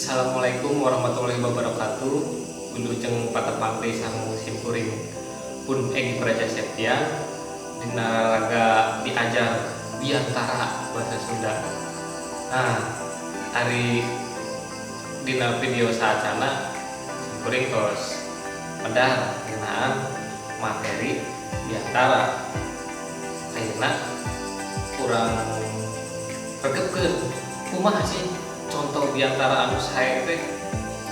Assalamualaikum warahmatullahi wabarakatuh. Wilujeng patepang desa simkuring pun Egi Praja Septian dina raga diajar biantara bahasa Sunda. Nah, hari dina video saacana simkuring tos pedar ngenaan materi biantara. Ayeuna kurang regepkeun kumaha sih contoh diantara anu sae teh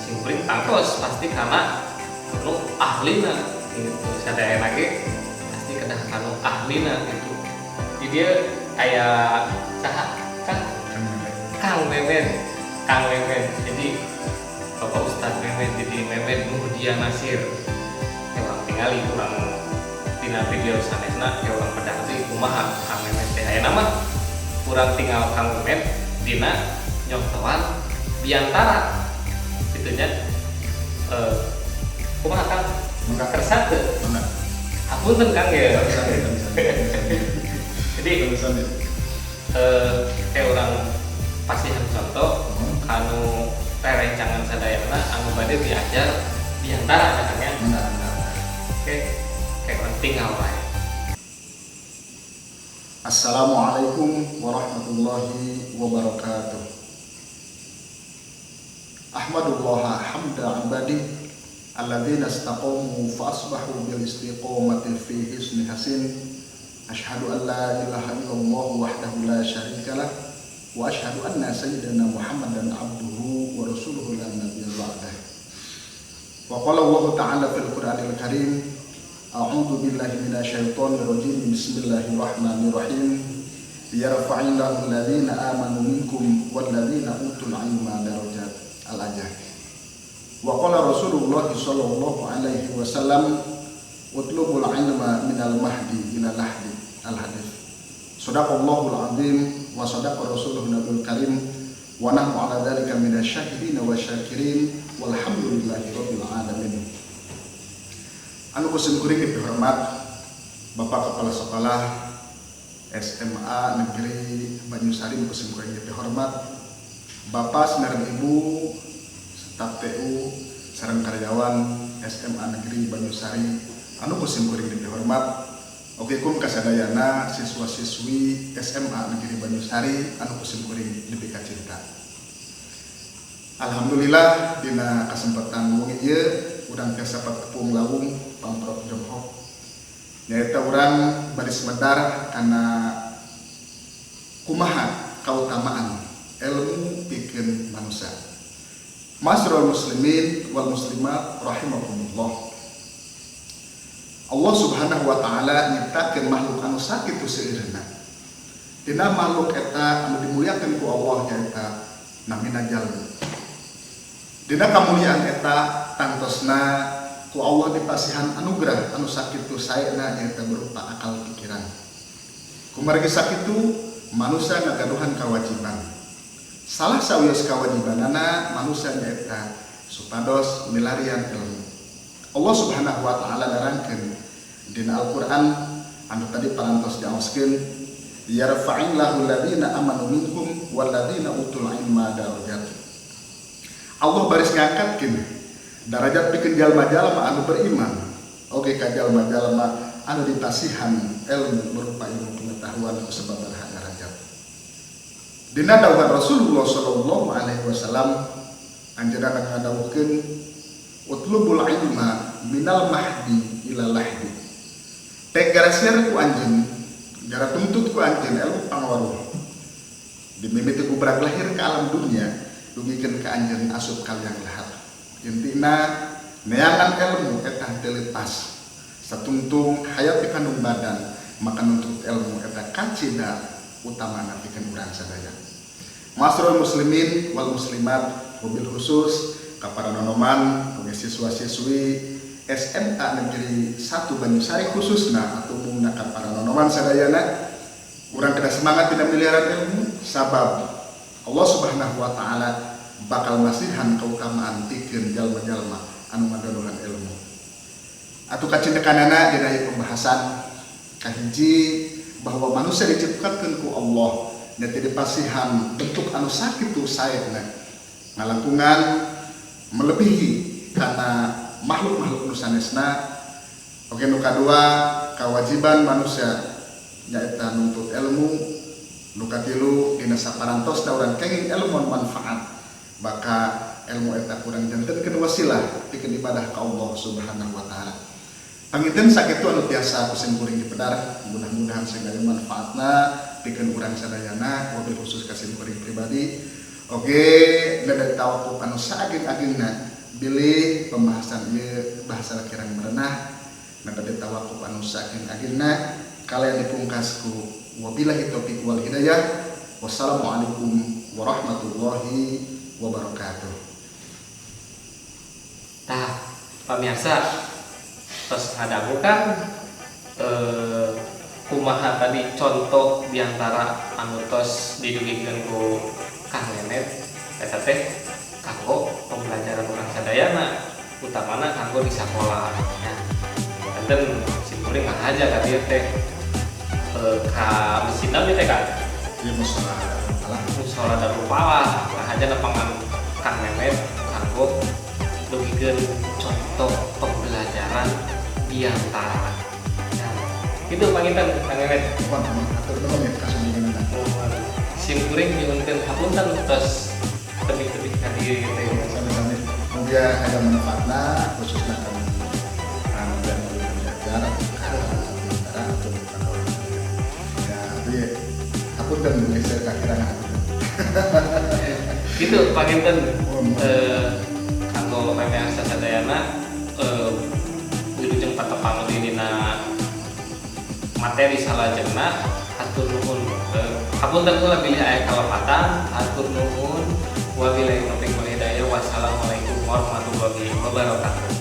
simkuring tangtos pasti karena anu ahlina gitu. Sadaya lagi pasti kedah kanu ahlina gitu. Jadi dia kayak Kang Memen. Jadi Bapak Ustadz Memen, jadi Memen Muhdia Nasir. Orang tinggali kurang dina video sanesna ya orang pedang teh kumaha Kang Memen teh aya nama kurang tinggal Kang Memen dina nyontohan biantara gitunya. Kumaha Kang kersa teu hapunten Kang ya. Jadi kayak orang pasihan contoh kanu perencangan sadayana anu bade diajar biantara kan ya. Oke, kayak orang tinggal wae. Assalamualaikum warahmatullahi wabarakatuh. Ahmadullah hamda ibadi alladzina istaqamu fa asbahu bil istiqamati fi hisni hasin. Asyhadu an la ilaha illallah wahdahu la syarikalah wa asyhadu anna sayyidina Muhammadan abduhu wa rasuluhu la nabiyya ba'dah. Wa qala Allah ta'ala fil Qur'anil Karim, a'udzu billahi minasyaitonir rajim. Bismillahirrahmanirrahim. Yarfa'illahu alladhina amanu minkum walladzina utul 'ilma darajat. Al-Ajah. Wa qala Rasulullah sallallahu alaihi wasallam, utlubul 'ilma minal mahdi ila lahdi. Al-Hadits. Shadaqallahul 'azim wa shadaqa rasuluhu nabiyul karim wa nahnu 'ala dzalika minasyahidin wa syakirin walhamdulillahi rabbil alamin. Anu kusim kuring dihormat Bapak Kepala Sekolah SMA Negeri Banyusari, kusim kuring dihormat Bapak saudara Ibu staf TU sareng karyawan SMA Negeri Banyusari anu kusim kuring dihormat. Oke kum kasadayana siswa-siswi SMA Negeri Banyusari anu kusim kuring dipika cinta. Alhamdulillah dina kesempatan wengi ieu urang tiasa patepung lawung pamprov Jomhok nyaeta urang baris medar kana kumaha kautamaan ilmu pikeun manusia. Masrul muslimin wal muslimat rahimakumullah. Allah Subhanahu wa taala nyiptakeun makhluk anu sakitu seueurna. Dina makhluk eta anu dimuliakeun ku Allah nyaeta namina jalmi. Dina kamuliaan eta tantosna ku Allah dipasihan anugerah anu sakitu saena nyaeta berupa akal pikiran. Kumargi sakitu manusia ngagaduhan kawajiban. Salah sawios kawajibanana manusia nyaeta supados milarian ilmu. Allah Subhanahu wa taala nerangkeun dina Al-Qur'an anu tadi parantos diaoskeun, yarfa'illahu alladziina amanu minkum walladziina utul 'ilma darajat. Allah baris ngangkatkeun darajat pikeun jalma-jalma anu beriman oge ka jalma-jalma anu dipasihan ilmu berupa ilmu pengetahuan kusabab derajat. Dina dawuh Rasulullah sallallahu alaihi wasallam anjeunna ngadawuhkeun utlubul 'ilma minal mahdi ila lahdi. Teh garasiar ku anjeun, gara tuntut ku anjeun ilmu pangawaruh. Dimimiti ku berak lahir ke alam dunia, dugikeun ka anjeun asup kaliang lahar. Intina neangan ilmu eta teu leupas. Satungtung hayat dikandung badan, maka nuntut ilmu eta kacida utamana pikeun urang sadaya. Masrul muslimin wal muslimat wabil khusus para nonoman, siswa-siswi SMA Negeri 1 Banyusari khususna atau umumna para nonoman sadayana urang kada semangat tidak miliaran ilmu sabab Allah Subhanahu wa taala bakal masihan kautamaan pikeun jalma-jalma anu ngadaluhan ilmu. Atuh kacindekanana dina pembahasan kahiji bahwa manusia diciptakeun ku Allah dan tidak pasihan bentuk anu sakitu saena ngalangkungan melebihi karena makhluk-makhluk nu sanesna. Oke, nu kadua kewajiban manusia nyaeta nuntut ilmu. Nu katilu dina saparantosna urang kenging ilmu manfaat, maka ilmu eta kurang jantenkeun wasilah pikeun ibadah ka Allah Subhanahu wa taala. Panginten sakitu anu tiasa kusim kuring dipedar, mudah-mudahan segala manfaatna pikeun urang sadayana, wabil khusus kasim kuring pribadi. Oke, dari tawakuf anu saageng-agengna bilih pembahasan ieu bahasa kirang merenah. Dari tawakuf anu saageng-agengna kalian dipungkasku wabillahi taufiq wal hidayah. Wassalamualaikum warahmatullahi wabarakatuh. Nah, pemirsa, terus ngadangu kan kumaha tadi contoh diantara anu tos didugikeun ku Kang Memet eta teh kanggo pembelajaran urang sadayana, utamana kanggo di sakola. Ya. Enten si kuring ngahaja ka dieu teh ka mesinna teh kan. Ieu Musola Darul Falah, ngahaja nepangan Kang Memet kanggo dugikeun contoh pembelajaran diantara. Nah, itu panginten Kang Memet. Atur nuhun ya kasumbanganna. Sim kuring nyuhunkeun hapunten tos tebih-tebih ka dieu teh. Sami-sami. Mugia ada manfaatna khususna kami anu dan belajar ka atau ya tapi hapunten geus kakirangan. Gitu panginten kanggo pamirsa sadayana wilujeng patepang dina materi salajengna atur nuhun hapunten kula bilih aya kalepatan atur nuhun wabillahi taufiq wal hidayah wassalamualaikum warahmatullahi wabarakatuh.